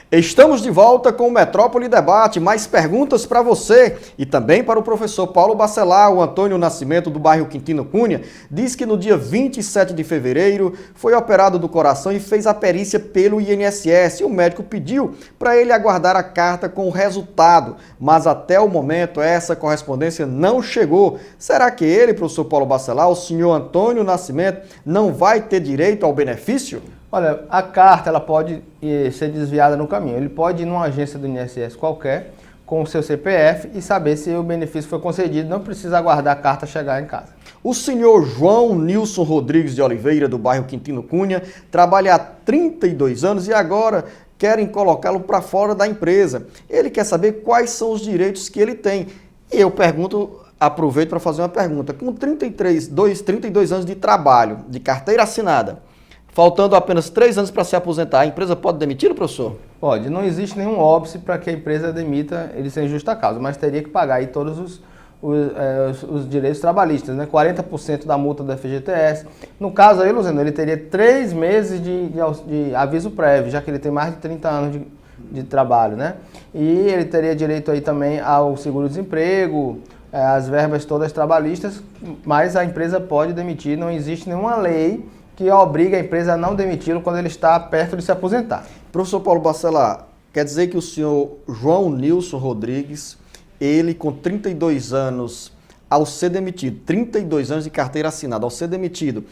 Estamos de volta com o Metrópole Debate. Mais perguntas para você e também para o professor Paulo Bacelar. O Antônio Nascimento, do bairro Quintino Cunha, diz que no dia 27 de fevereiro foi operado do coração e fez a perícia pelo INSS. E o médico pediu para ele aguardar a carta com o resultado, mas até o momento essa correspondência não chegou. Será que ele, professor Paulo Bacelar, o senhor Antônio Nascimento, não vai ter direito ao benefício? Olha, a carta ela pode ser desviada no caminho. Ele pode ir numa agência do INSS qualquer com o seu CPF e saber se o benefício foi concedido. Não precisa aguardar a carta chegar em casa. O senhor João Nilson Rodrigues de Oliveira, do bairro Quintino Cunha, trabalha há 32 anos e agora querem colocá-lo para fora da empresa. Ele quer saber quais são os direitos que ele tem. E eu aproveito para fazer uma pergunta. Com 32 anos de trabalho, de carteira assinada, faltando apenas 3 anos para se aposentar, a empresa pode demitir o professor? Pode. Não existe nenhum óbice para que a empresa demita ele sem justa causa, mas teria que pagar aí todos os direitos trabalhistas, né? 40% da multa do FGTS. No caso aí, Luziano, ele teria 3 meses de aviso prévio, já que ele tem mais de 30 anos de trabalho, né? E ele teria direito aí também ao seguro-desemprego, as verbas todas trabalhistas, mas a empresa pode demitir, não existe nenhuma lei que obriga a empresa a não demiti-lo quando ele está perto de se aposentar. Professor Paulo Bacelar, quer dizer que o senhor João Nilson Rodrigues, ele com 32 anos, ao ser demitido, 32 anos de carteira assinada, ao ser demitido,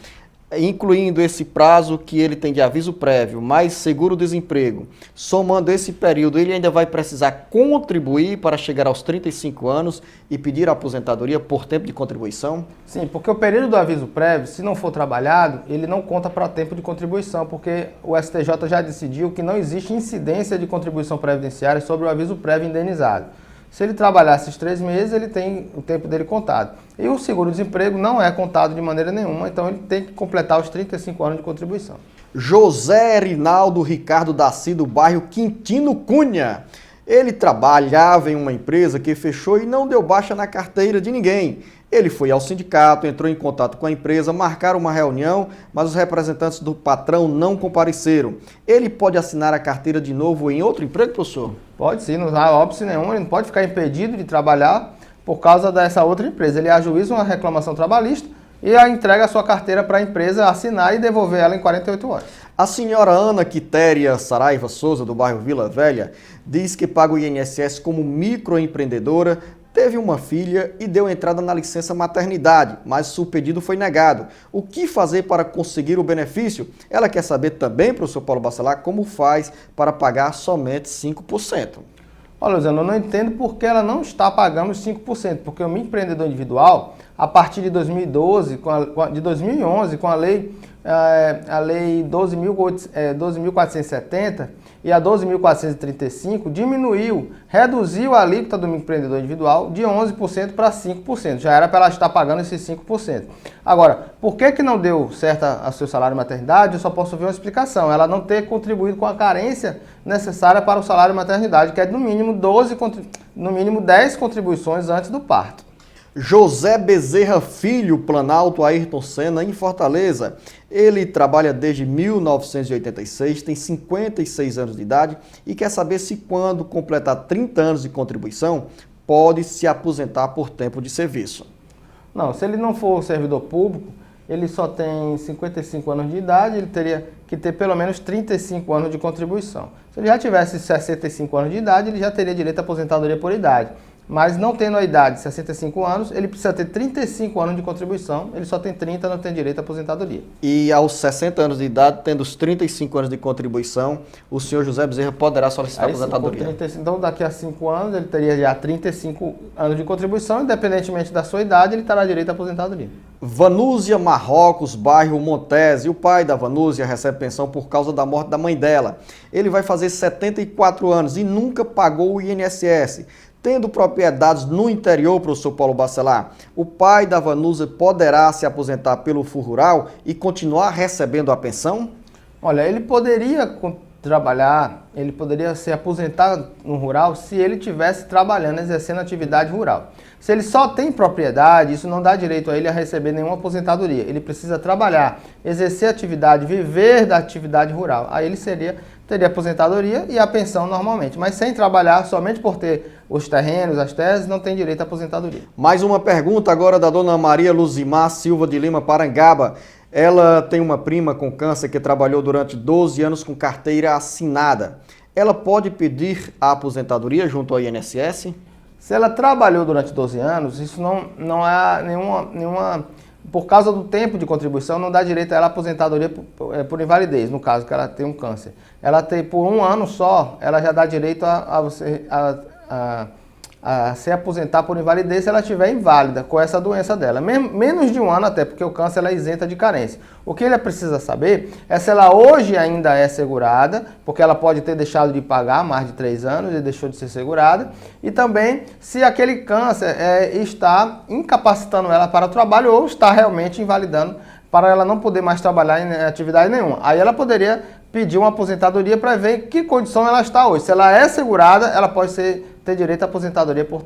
incluindo esse prazo que ele tem de aviso prévio, mais seguro-desemprego, somando esse período, ele ainda vai precisar contribuir para chegar aos 35 anos e pedir a aposentadoria por tempo de contribuição? Sim, porque o período do aviso prévio, se não for trabalhado, ele não conta para tempo de contribuição, porque o STJ já decidiu que não existe incidência de contribuição previdenciária sobre o aviso prévio indenizado. Se ele trabalhar esses 3 meses, ele tem o tempo dele contado. E o seguro-desemprego não é contado de maneira nenhuma, então ele tem que completar os 35 anos de contribuição. José Rinaldo Ricardo Daci, do bairro Quintino Cunha. Ele trabalhava em uma empresa que fechou e não deu baixa na carteira de ninguém. Ele foi ao sindicato, entrou em contato com a empresa, marcaram uma reunião, mas os representantes do patrão não compareceram. Ele pode assinar a carteira de novo em outro emprego, professor? Pode sim, não há óbice nenhum, ele não pode ficar impedido de trabalhar por causa dessa outra empresa. Ele ajuiza uma reclamação trabalhista e entrega a sua carteira para a empresa assinar e devolver ela em 48 horas. A senhora Ana Quitéria Saraiva Souza, do bairro Vila Velha, diz que paga o INSS como microempreendedora, teve uma filha e deu entrada na licença maternidade, mas o pedido foi negado. O que fazer para conseguir o benefício? Ela quer saber também, professor Paulo Bacelar, como faz para pagar somente 5%. Olha, Luziano, eu não entendo por que ela não está pagando os 5%, porque o microempreendedor individual, a partir de 2012, de 2011, com a lei 12.470 e a 12.435, reduziu a alíquota do microempreendedor individual de 11% para 5%. Já era para ela estar pagando esses 5%. Agora, por que não deu certo a seu salário de maternidade? Eu só posso ver uma explicação. Ela não ter contribuído com a carência necessária para o salário de maternidade, que é no mínimo 10 contribuições antes do parto. José Bezerra Filho, Planalto Ayrton Senna, em Fortaleza. Ele trabalha desde 1986, tem 56 anos de idade e quer saber se quando completar 30 anos de contribuição, pode se aposentar por tempo de serviço. Não, se ele não for servidor público, ele só tem 55 anos de idade, ele teria que ter pelo menos 35 anos de contribuição. Se ele já tivesse 65 anos de idade, ele já teria direito à aposentadoria por idade. Mas não tendo a idade de 65 anos, ele precisa ter 35 anos de contribuição, ele só tem 30, não tem direito à aposentadoria. E aos 60 anos de idade, tendo os 35 anos de contribuição, o senhor José Bezerra poderá solicitar aposentadoria. Então, daqui a 5 anos, ele teria já 35 anos de contribuição, independentemente da sua idade, ele terá direito à aposentadoria. Vanúzia Marrocos, bairro Montese. O pai da Vanúzia recebe pensão por causa da morte da mãe dela. Ele vai fazer 74 anos e nunca pagou o INSS. Tendo propriedades no interior, professor Paulo Bacelar, o pai da Vanúzia poderá se aposentar pelo Fundo Rural e continuar recebendo a pensão? Olha, ele poderia trabalhar, ele poderia ser aposentado no rural se ele estivesse trabalhando, exercendo atividade rural. Se ele só tem propriedade, isso não dá direito a ele a receber nenhuma aposentadoria. Ele precisa trabalhar, exercer atividade, viver da atividade rural. Aí ele teria aposentadoria e a pensão normalmente. Mas sem trabalhar, somente por ter os terrenos, as teses, não tem direito à aposentadoria. Mais uma pergunta agora da dona Maria Luzimar Silva de Lima, Parangaba. Ela tem uma prima com câncer que trabalhou durante 12 anos com carteira assinada. Ela pode pedir a aposentadoria junto ao INSS? Se ela trabalhou durante 12 anos, isso não há nenhuma... Por causa do tempo de contribuição, não dá direito a ela aposentadoria por invalidez, no caso que ela tem um câncer. Ela tem por um ano só, ela já dá direito a se aposentar por invalidez se ela estiver inválida com essa doença dela. Menos de um ano até, porque o câncer ela é isenta de carência. O que ele precisa saber é se ela hoje ainda é segurada, porque ela pode ter deixado de pagar mais de 3 anos e deixou de ser segurada, e também se aquele câncer está incapacitando ela para o trabalho ou está realmente invalidando para ela não poder mais trabalhar em atividade nenhuma. Aí ela poderia pedir uma aposentadoria para ver em que condição ela está hoje. Se ela é segurada, ela pode ter direito à aposentadoria por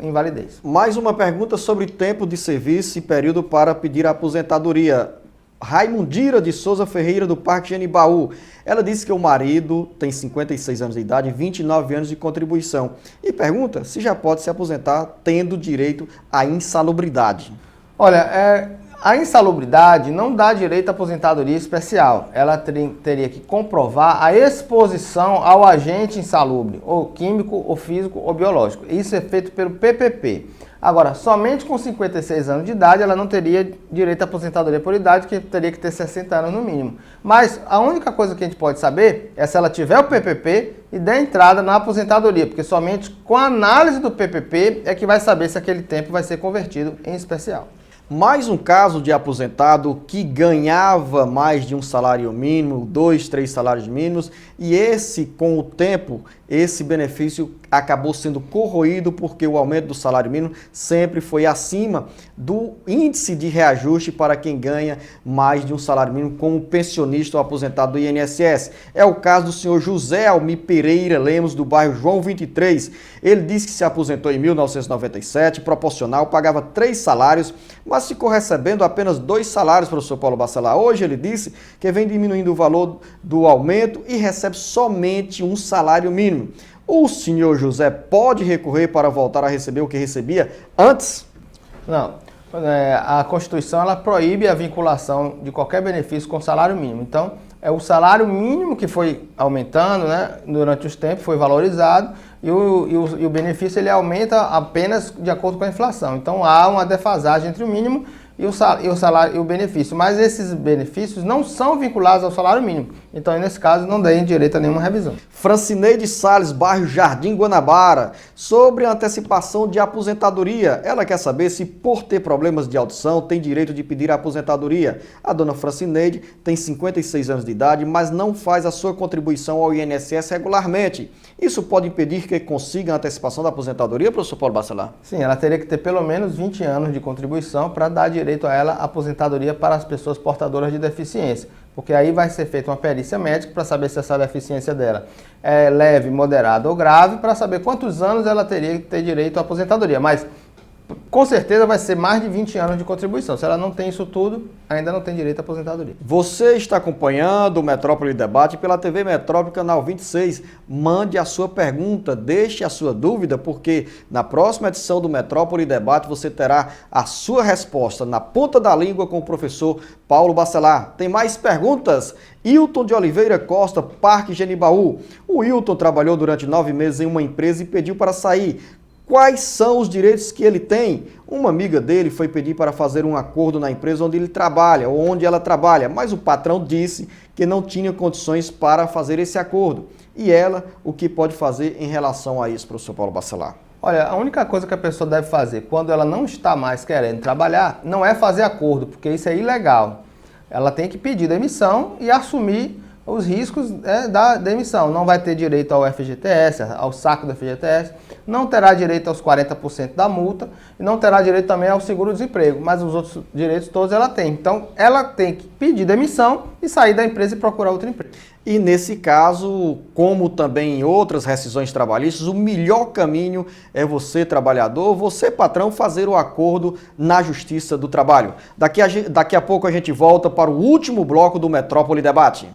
invalidez. Mais uma pergunta sobre tempo de serviço e período para pedir a aposentadoria. Raimundira de Souza Ferreira, do Parque Genibaú. Ela disse que o marido tem 56 anos de idade e 29 anos de contribuição. E pergunta se já pode se aposentar tendo direito à insalubridade. Olha, a insalubridade não dá direito à aposentadoria especial. Ela teria que comprovar a exposição ao agente insalubre, ou químico, ou físico, ou biológico. Isso é feito pelo PPP. Agora, somente com 56 anos de idade, ela não teria direito à aposentadoria por idade, que teria que ter 60 anos no mínimo. Mas a única coisa que a gente pode saber é se ela tiver o PPP e der entrada na aposentadoria, porque somente com a análise do PPP é que vai saber se aquele tempo vai ser convertido em especial. Mais um caso de aposentado que ganhava mais de um salário mínimo, 2, 3 salários mínimos, e esse, com o tempo, esse benefício acabou sendo corroído porque o aumento do salário mínimo sempre foi acima do índice de reajuste para quem ganha mais de um salário mínimo, como pensionista ou aposentado do INSS. É o caso do senhor José Almi Pereira Lemos, do bairro João 23. Ele disse que se aposentou em 1997, proporcional, pagava 3 salários, mas ficou recebendo apenas 2 salários, professor Paulo Bacelar. Hoje ele disse que vem diminuindo o valor do aumento e recebe somente um salário mínimo. O senhor José pode recorrer para voltar a receber o que recebia antes? Não. A Constituição ela proíbe a vinculação de qualquer benefício com salário mínimo. Então, é o salário mínimo que foi aumentando, né, durante os tempos, foi valorizado, e o benefício ele aumenta apenas de acordo com a inflação. Então, há uma defasagem entre o mínimo e o salário e o benefício, mas esses benefícios não são vinculados ao salário mínimo. Então, nesse caso, não tem direito a nenhuma revisão. Francineide Salles, bairro Jardim Guanabara, sobre a antecipação de aposentadoria. Ela quer saber se, por ter problemas de audição, tem direito de pedir a aposentadoria. A dona Francineide tem 56 anos de idade, mas não faz a sua contribuição ao INSS regularmente. Isso pode impedir que consiga a antecipação da aposentadoria, professor Paulo Bacelar? Sim, ela teria que ter pelo menos 20 anos de contribuição para dar direito a ela a aposentadoria para as pessoas portadoras de deficiência. Porque aí vai ser feita uma perícia médica para saber se essa deficiência dela é leve, moderada ou grave, para saber quantos anos ela teria que ter direito à aposentadoria. Mas, com certeza, vai ser mais de 20 anos de contribuição. Se ela não tem isso tudo, ainda não tem direito à aposentadoria. Você está acompanhando o Metrópole Debate pela TV Metrópole, canal 26. Mande a sua pergunta, deixe a sua dúvida, porque na próxima edição do Metrópole Debate você terá a sua resposta na ponta da língua com o professor Paulo Bacelar. Tem mais perguntas? Hilton de Oliveira Costa, Parque Genibaú. O Hilton trabalhou durante 9 meses em uma empresa e pediu para sair. Quais são os direitos que ele tem? Uma amiga dele foi pedir para fazer um acordo na empresa onde ele trabalha, ou onde ela trabalha, mas o patrão disse que não tinha condições para fazer esse acordo. E ela, o que pode fazer em relação a isso, professor Paulo Bacelar? Olha, a única coisa que a pessoa deve fazer quando ela não está mais querendo trabalhar, não é fazer acordo, porque isso é ilegal. Ela tem que pedir demissão e assumir os riscos da demissão. Não vai ter direito ao FGTS, ao saco do FGTS, não terá direito aos 40% da multa e não terá direito também ao seguro-desemprego, mas os outros direitos todos ela tem. Então, ela tem que pedir demissão e sair da empresa e procurar outro emprego. E nesse caso, como também em outras rescisões trabalhistas, o melhor caminho é você, trabalhador, você, patrão, fazer o acordo na Justiça do Trabalho. Daqui a pouco a gente volta para o último bloco do Metrópole Debate.